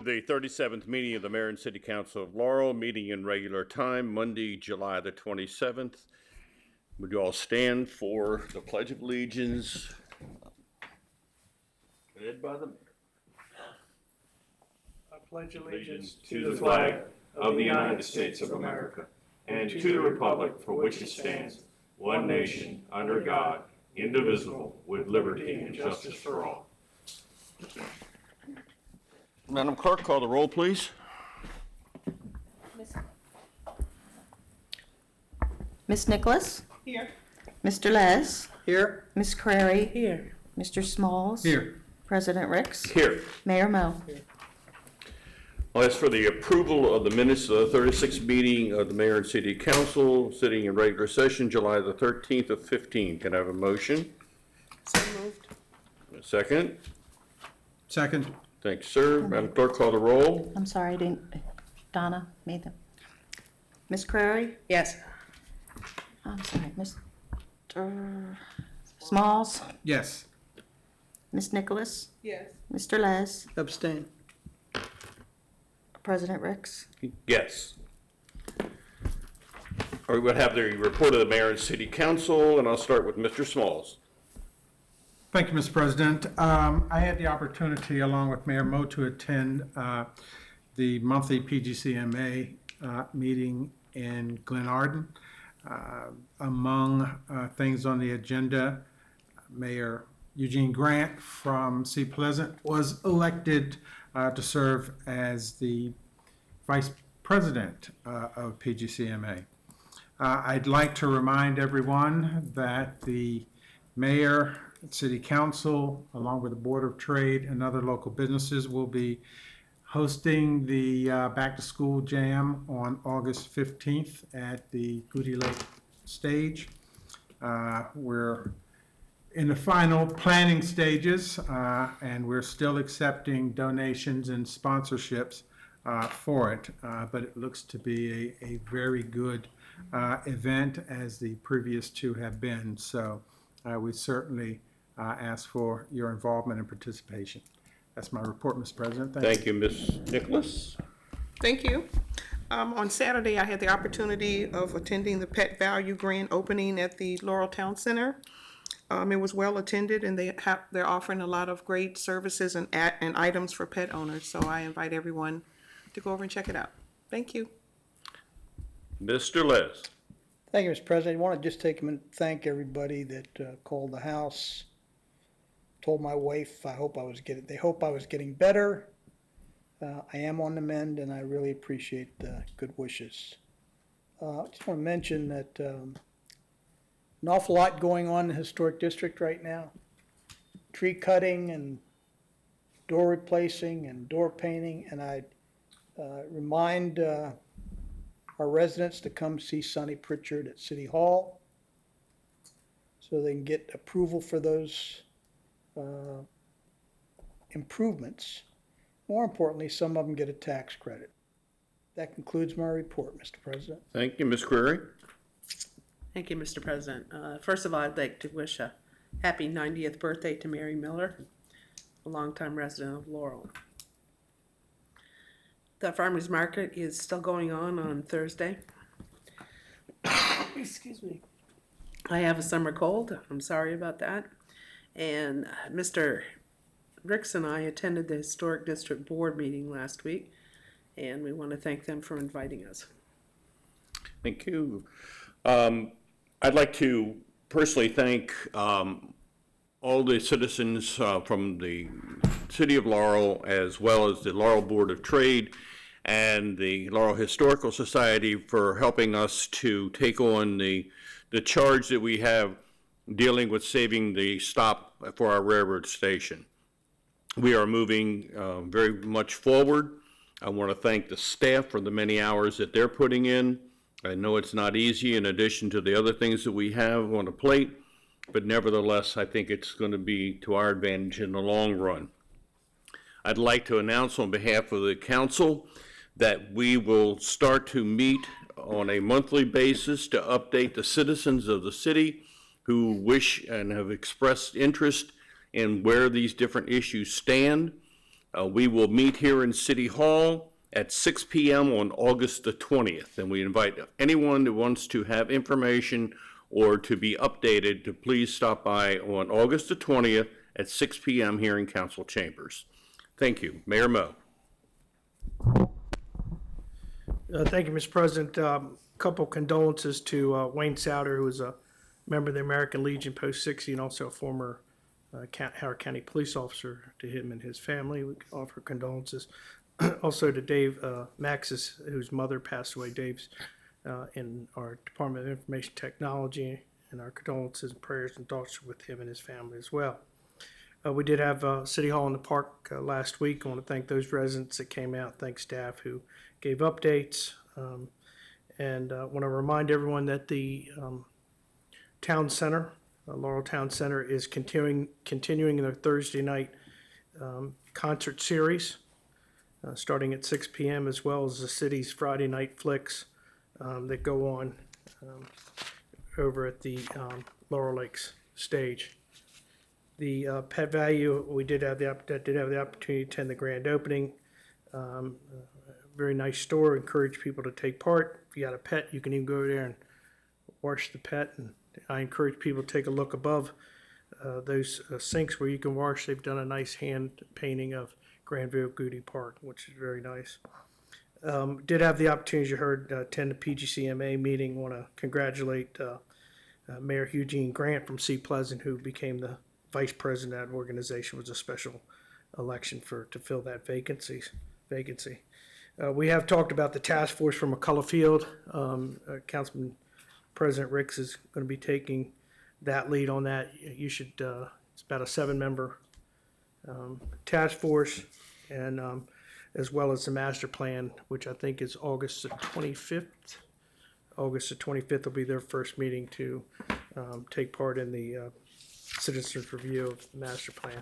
the 37th meeting of the Mayor and City Council of Laurel, meeting in regular time, Monday, July the 27th. Would you all stand for the Pledge of Allegiance? Led by the Mayor. I pledge allegiance to the flag of the United States of America and to the republic for which it stands, one nation, under God, indivisible, with liberty and justice for all. Madam Clerk, call the roll, please. Ms. Nicholas? Here. Mr. Les? Here. Ms. Crary? Here. Mr. Smalls? Here. President Ricks? Here. Mayor Mo? Here. I'll ask for the approval of the minutes of the 36th meeting of the Mayor and City Council, sitting in regular session, July the 13th of 15. Can I have a motion? So moved. A second? Second. Thanks, sir. Madam Clerk, call the roll. I'm sorry, I didn't, Donna made them. Ms. Crary? Yes. I'm sorry, Mr. Smalls? Yes. Ms. Nicholas? Yes. Mr. Les? Abstain. President Ricks? Yes. All right, we'll have the report of the Mayor and City Council, and I'll start with Mr. Smalls. Thank you, Mr. President. I had the opportunity, along with Mayor Mo, to attend the monthly PGCMA meeting in Glenarden. Among things on the agenda, Mayor Eugene Grant from Sea Pleasant was elected to serve as the Vice President of PGCMA. I'd like to remind everyone that the Mayor, City Council, along with the Board of Trade and other local businesses, will be hosting the Back to School Jam on August 15th at the Goody Lake Stage. We're in the final planning stages, and we're still accepting donations and sponsorships for it, but it looks to be a very good event, as the previous two have been. So we certainly ask for your involvement and participation. That's my report, Mr. President. Thank you, Ms. Nicholas. Thank you. On Saturday, I had the opportunity of attending the Pet Value Grand Opening at the Laurel Town Center. It was well attended, and they're offering a lot of great services and items for pet owners. So I invite everyone to go over and check it out. Thank you. Mr. Les. Thank you, Mr. President. I want to just take a minute and thank everybody that called the house. Told my wife they hope I was getting better. I am on the mend, and I really appreciate the good wishes. I just want to mention that an awful lot going on in the historic district right now. Tree cutting and door replacing and door painting, and I remind our residents to come see Sonny Pritchard at City Hall so they can get approval for those improvements. More importantly, some of them get a tax credit. That concludes my report, Mr. President. Thank you, Ms. Crary. Thank you, Mr. President. First of all, I'd like to wish a happy 90th birthday to Mary Miller, a longtime resident of Laurel. The farmers market is still going on Thursday. Excuse me. I have a summer cold. I'm sorry about that. And Mr. Ricks and I attended the Historic District Board meeting last week, and we want to thank them for inviting us. Thank you. I'd like to personally thank all the citizens from the City of Laurel, as well as the Laurel Board of Trade and the Laurel Historical Society, for helping us to take on the charge that we have dealing with saving the stop for our railroad station. We are moving very much forward. I want to thank the staff for the many hours that they're putting in. I know it's not easy, in addition to the other things that we have on the plate, but nevertheless, I think it's going to be to our advantage in the long run. I'd like to announce on behalf of the council that we will start to meet on a monthly basis to update the citizens of the city who wish and have expressed interest in where these different issues stand. We will meet here in City Hall at 6 p.m. on August the 20th, and we invite anyone that wants to have information or to be updated to please stop by on August the 20th at 6 p.m. here in Council Chambers. Thank you. Mayor Mo. Thank you, Mr. President. Couple condolences to Wayne Souter, who was a member of the American Legion Post 60 and also a former Howard County police officer. To him and his family, we offer condolences. Also to Dave Maxis, whose mother passed away. Dave's in our Department of Information Technology, and our condolences and prayers and thoughts with him and his family as well. We did have City Hall in the Park last week. I want to thank those residents that came out, thank staff who gave updates, and want to remind everyone that the Town Center, Laurel Town Center, is continuing their Thursday night concert series, starting at 6 p.m., as well as the city's Friday night flicks that go on over at the Laurel Lakes stage. The pet value, we did have the opportunity to attend the grand opening. Very nice store. Encourage people to take part. If you got a pet, you can even go there and wash the pet. And I encourage people to take a look above those sinks where you can wash. They've done a nice hand painting of Granville Goody Park, which is very nice. Did have the opportunity, as you heard, attend the PGCMA meeting. Want to congratulate Mayor Eugene Grant from Sea Pleasant, who became the vice president of that organization. Was a special election to fill that vacancy. We have talked about the task force from McCullough Field. Councilman President Ricks is going to be taking that lead on that. You should. It's about a 7-member task force, and as well as the master plan, which I think is August the 25th. August the 25th will be their first meeting to take part in the citizens' review of the master plan.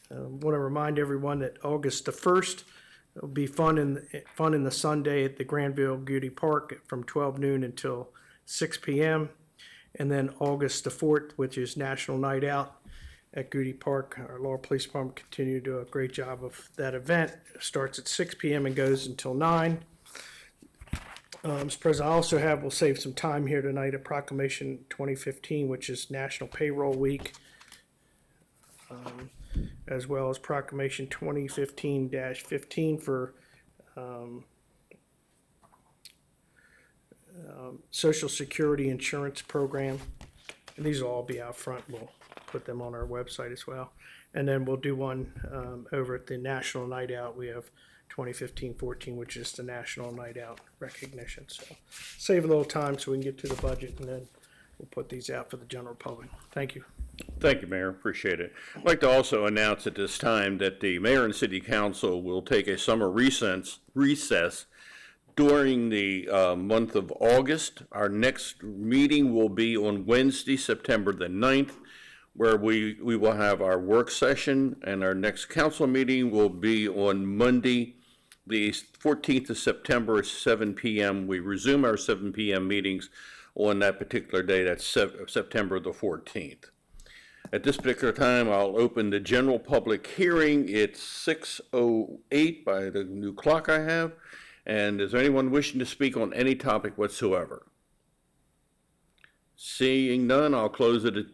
Want to remind everyone that August the 1st will be fun in the Sunday at the Granville Goody Park from 12 noon until 6 p.m. And then August the 4th, which is National Night Out at Goody Park. Our Laurel Police Department continue to do a great job of that event. It starts at 6 p.m. and goes until 9. Mr. President, we'll save some time here tonight, a proclamation 2015, which is National Payroll Week, as well as proclamation 2015-15 for Social Security Insurance Program. And these will all be out front. We'll put them on our website as well. And then we'll do one over at the National Night Out. We have 2015-14, which is the National Night Out recognition. So save a little time so we can get to the budget, and then we'll put these out for the general public. Thank you. Thank you, Mayor. Appreciate it. I'd like to also announce at this time that the Mayor and City Council will take a summer recess during the month of August. Our next meeting will be on Wednesday, September the 9th, where we will have our work session, and our next council meeting will be on Monday, the 14th of September at 7 p.m. We resume our 7 p.m. meetings on that particular day. That's September the 14th. At this particular time, I'll open the general public hearing. It's 6:08 by the new clock I have. And is there anyone wishing to speak on any topic whatsoever? Seeing none, I'll close it at,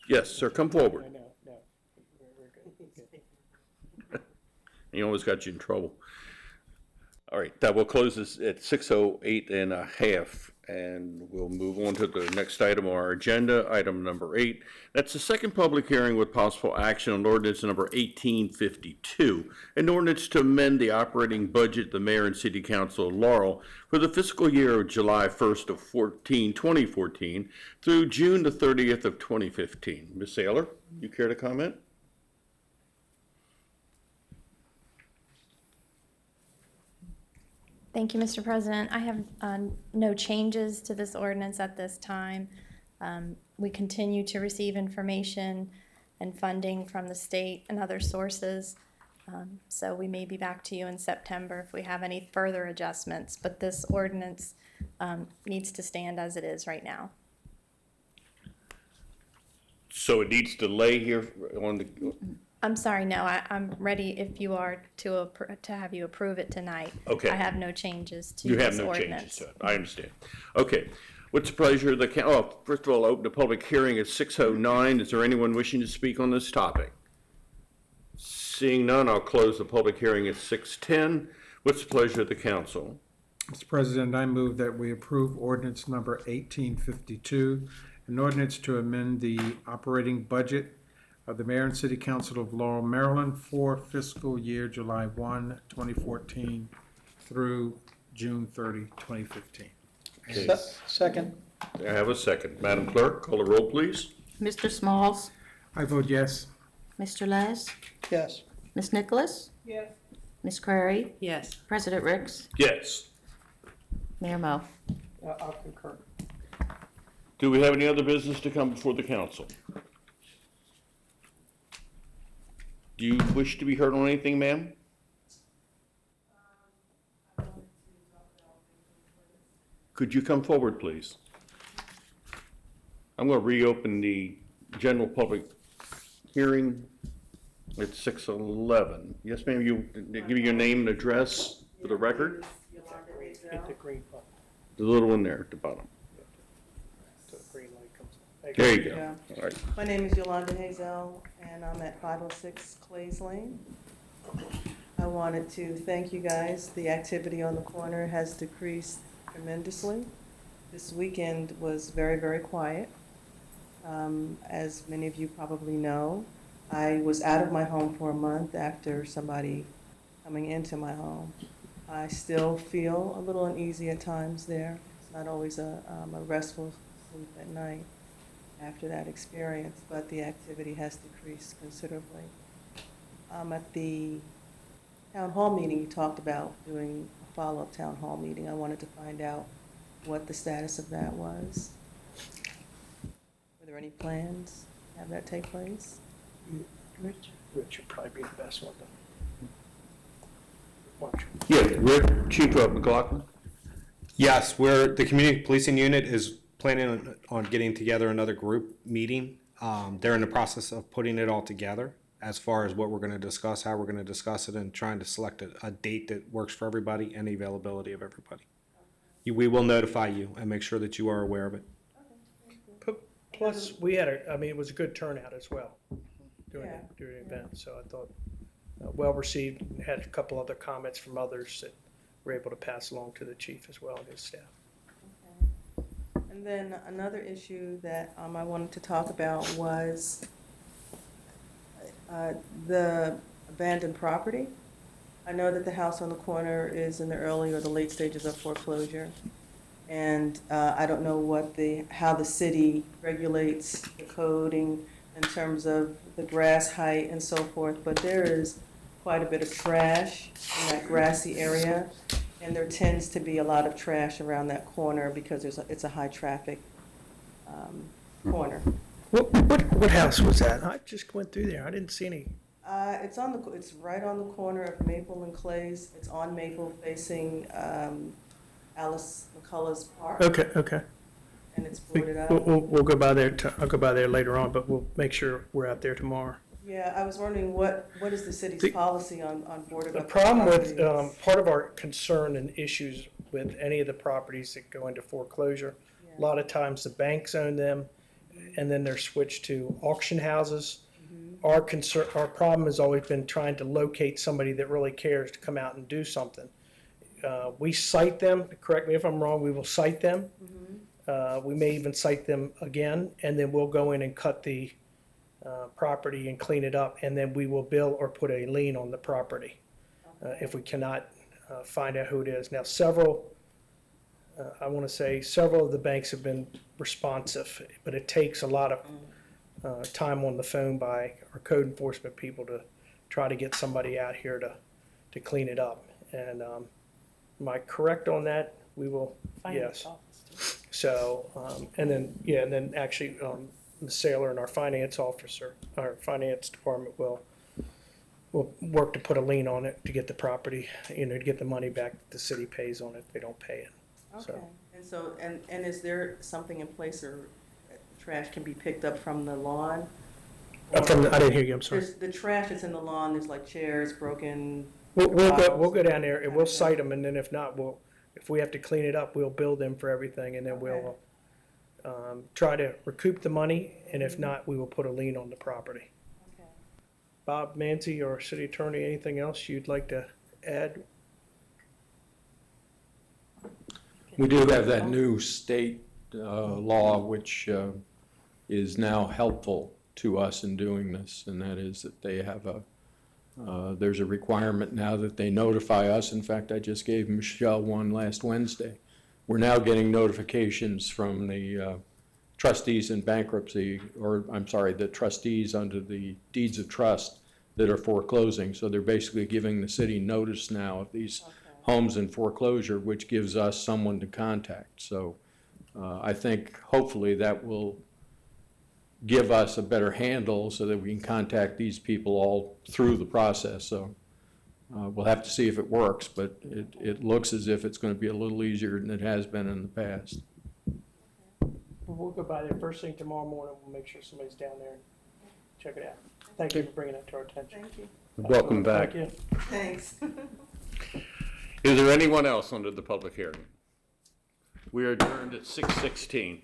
yes, sir, come forward. He almost got you in trouble. All right, that will close this at 6:08 and a half, and we'll move on to the next item on our agenda, item number 8. That's the second public hearing with possible action on ordinance number 1852, an ordinance to amend the operating budget of the Mayor and City Council of Laurel for the fiscal year of July 1st of 2014 through June the 30th of 2015. Ms. Saylor, you care to comment? Thank you, Mr. President. I have no changes to this ordinance at this time. We continue to receive information and funding from the state and other sources. So we may be back to you in September if we have any further adjustments, but this ordinance needs to stand as it is right now. So it needs to lay here on the, I'm sorry, no, I'm ready if you are to have you approve it tonight. Okay. I have no changes to you have this no ordinance. changes to it. I understand. Okay. What's the pleasure of the oh, first of all, I'll open the public hearing at 6:09. Is there anyone wishing to speak on this topic? Seeing none, I'll close the public hearing at 6:10. What's the pleasure of the council? Mr. President, I move that we approve ordinance number 1852, an ordinance to amend the operating budget of the Mayor and City Council of Laurel, Maryland for fiscal year July 1, 2014 through June 30, 2015. Second. I have a second. Madam Clerk, call the roll, please. Mr. Smalls, I vote yes. Mr. Les, Yes. Ms. Nicholas, Yes. Ms. Crary, Yes. President Ricks, Yes. Mayor Mo. I'll concur. Do we have any other business to come before the council? Do you wish to be heard on anything, ma'am? Could you come forward, please? I'm going to reopen the general public hearing at 6:11. Yes, ma'am, you give me your name and address for the record? Hit the green button, The little one there at the bottom. so the green light comes on. There you go. Yeah. All right. My name is Yolanda Hazel, and I'm at 506 Clays Lane. I wanted to thank you guys. The activity on the corner has decreased tremendously. This weekend was very, very quiet. As many of you probably know, I was out of my home for a month after somebody coming into my home. I still feel a little uneasy at times there. It's not always a restful sleep at night after that experience, but the activity has decreased considerably. At the town hall meeting, you talked about doing a follow-up town hall meeting. I wanted to find out what the status of that was. Were there any plans to have that take place? Rich would probably be the best one to watch. Yeah, Rick, Chief McLaughlin? Yes, the community policing unit is planning on getting together another group meeting. They're in the process of putting it all together as far as what we're going to discuss, how we're going to discuss it, and trying to select a date that works for everybody and the availability of everybody. We will notify you and make sure that you are aware of it. Plus, we had it was a good turnout as well during Yeah. the event, so I thought well received. Had a couple other comments from others that we're able to pass along to the chief as well and his staff. And then another issue that I wanted to talk about was the abandoned property. I know that the house on the corner is in the early or the late stages of foreclosure. And I don't know how the city regulates the coding in terms of the grass height and so forth, but there is quite a bit of trash in that grassy area. And there tends to be a lot of trash around that corner because it's a high traffic corner. What house was that? I just went through there. I didn't see any. It's right on the corner of Maple and Clays. It's on Maple facing Alice McCullough's Park. Okay. And it's boarded up. We'll go by there. I'll go by there later on, but we'll make sure we're out there tomorrow. Yeah, I was wondering what is the city's policy on boarded The up problem with, properties? part of our concern and issues with any of the properties that go into foreclosure, a lot of times the banks own them, and then they're switched to auction houses. Our problem has always been trying to locate somebody that really cares to come out and do something. We cite them, correct me if I'm wrong, we will cite them. We may even cite them again, and then we'll go in and cut the property and clean it up, and then we will bill or put a lien on the property if we cannot find out who it is. Now, several of the banks have been responsive, but it takes a lot of time on the phone by our code enforcement people to try to get somebody out here to clean it up. And am I correct on that? We will, yes. So, and then actually, Ms. Saylor and our finance officer, our finance department will work to put a lien on it to get the property, to get the money back that the city pays on it if they don't pay it. Okay, and so, and is there something in place or trash can be picked up from the lawn. I didn't hear you, I'm sorry. The trash that's in the lawn, there's like chairs, broken. We'll bottles. go down there and we'll cite them, and then if not, if we have to clean it up, we'll bill them for everything, and then we'll try to recoup the money, and if not, we will put a lien on the property. Okay. Bob, Nancy, or city attorney, anything else you'd like to add? We do have that new state law, which is now helpful to us in doing this, and that is that they have there's a requirement now that they notify us. In fact, I just gave Michelle one last Wednesday. We're now getting notifications from the trustees in bankruptcy, or I'm sorry, the trustees under the deeds of trust that are foreclosing. So they're basically giving the city notice now of these homes in foreclosure, which gives us someone to contact. So I think hopefully that will give us a better handle so that we can contact these people all through the process. So we'll have to see if it works, but it looks as if it's going to be a little easier than it has been in the past. We'll go by there first thing tomorrow morning. We'll make sure somebody's down there and check it out. Thank you for bringing that to our attention. Thank you. Welcome back. Thank you. Thanks. Is there anyone else under the public hearing? We are adjourned at 6:16.